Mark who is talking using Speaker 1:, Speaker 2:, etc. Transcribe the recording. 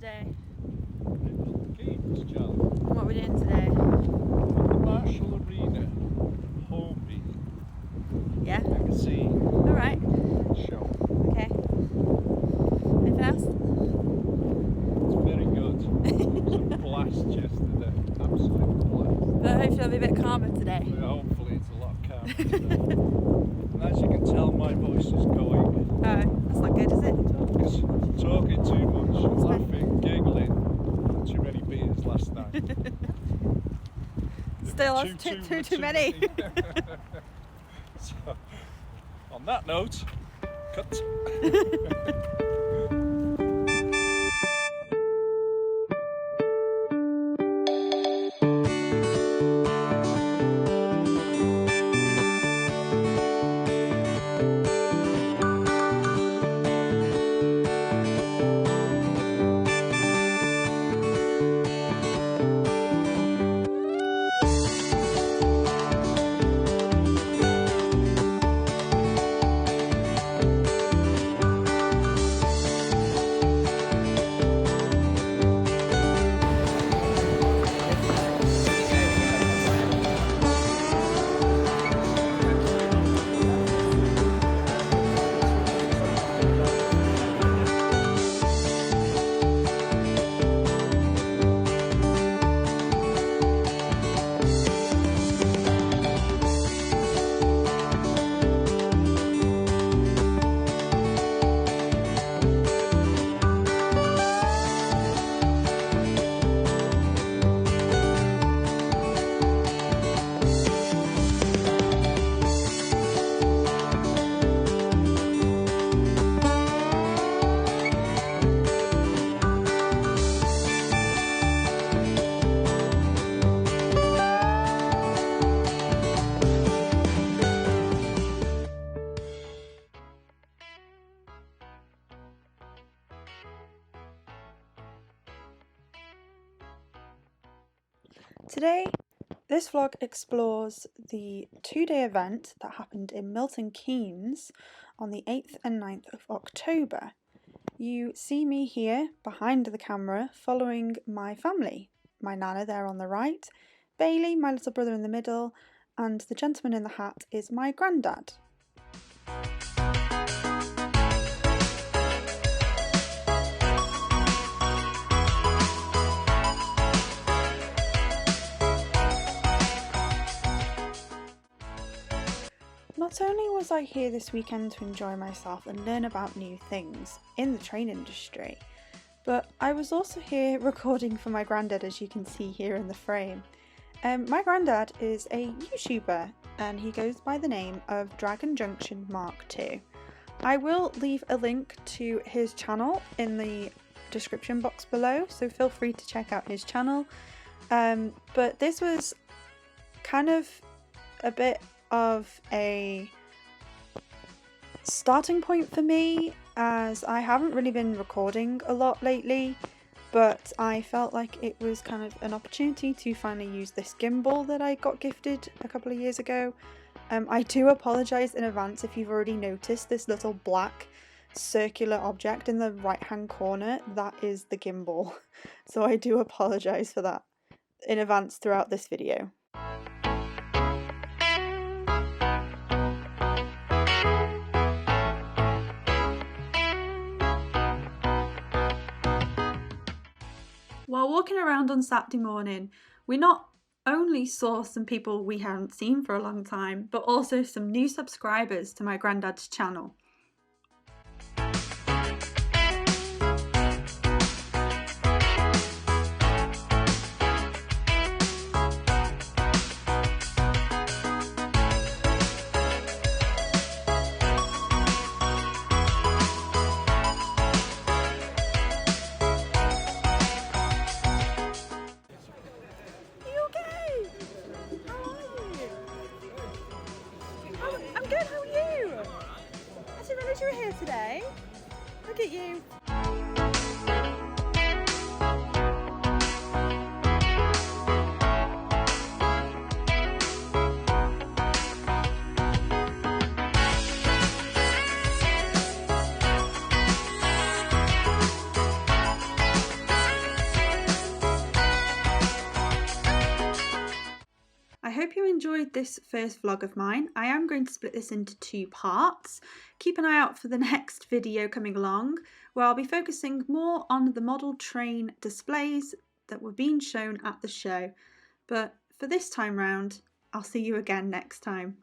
Speaker 1: today?
Speaker 2: Games, Charlie.
Speaker 1: What are we doing today?
Speaker 2: The Marshall Arena home meeting.
Speaker 1: Yeah?
Speaker 2: Magazine
Speaker 1: Alright.
Speaker 2: show.
Speaker 1: Okay. Anything else?
Speaker 2: It's very good. It was a blast yesterday. Absolute blast.
Speaker 1: But hopefully it'll be a bit calmer today.
Speaker 2: But hopefully it's a lot calmer today. And as you can tell, my voice is going.
Speaker 1: Oh, that's not good, is it?
Speaker 2: Talking too much, laughing, giggling. Too many beers last night.
Speaker 1: Still, that's too many.
Speaker 2: So, on that note, cut.
Speaker 1: Today, this vlog explores the two-day event that happened in Milton Keynes on the 8th and 9th of October. You see me here behind the camera following my family. My nana there on the right, Bailey, my little brother in the middle, and the gentleman in the hat is my granddad. Not only was I here this weekend to enjoy myself and learn about new things in the train industry, but I was also here recording for my granddad, as you can see here in the frame. My granddad is a YouTuber and he goes by the name of Junction Mark II. I will leave a link to his channel in the description box below, so feel free to check out his channel. But this was kind of a bit of a starting point for me, as I haven't really been recording a lot lately, but I felt like it was kind of an opportunity to finally use this gimbal that I got gifted a couple of years ago. I do apologise in advance if you've already noticed this little black circular object in the right hand corner. That is the gimbal, so I do apologise for that in advance throughout this video. While walking around on Saturday morning, we not only saw some people we hadn't seen for a long time, but also some new subscribers to my granddad's channel. You were here today. Look at you. hope you enjoyed this first vlog of mine. I am going to split this into 2 parts. Keep an eye out for the next video coming along, where I'll be focusing more on the model train displays that were being shown at the show. But for this time round, I'll see you again next time.